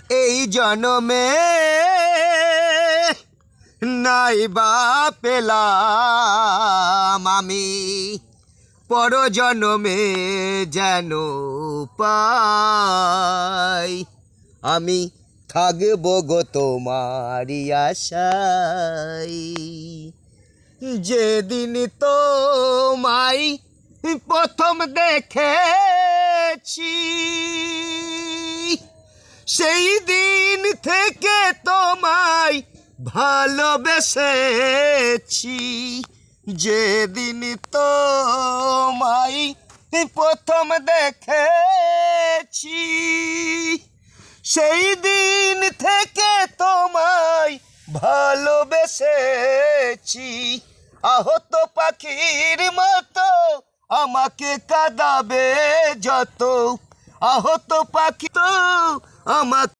এই জনমে নাই বা পেলাম আমি, পর জনমে যেন পাই। আমি থাকবো গো তোমারই আশায়। যেদিন তোমায় প্রথম দেখেছি, সেই দিন থেকে তোমায় ভালোবেসেছি। যেদিন তোমায় প্রথম দেখেছি, সেই দিন থেকে তোমায় ভালোবেসেছি। আহত পাখির মতো আমাকে কাঁদাবে যত, আহত পাখি তো আমাকে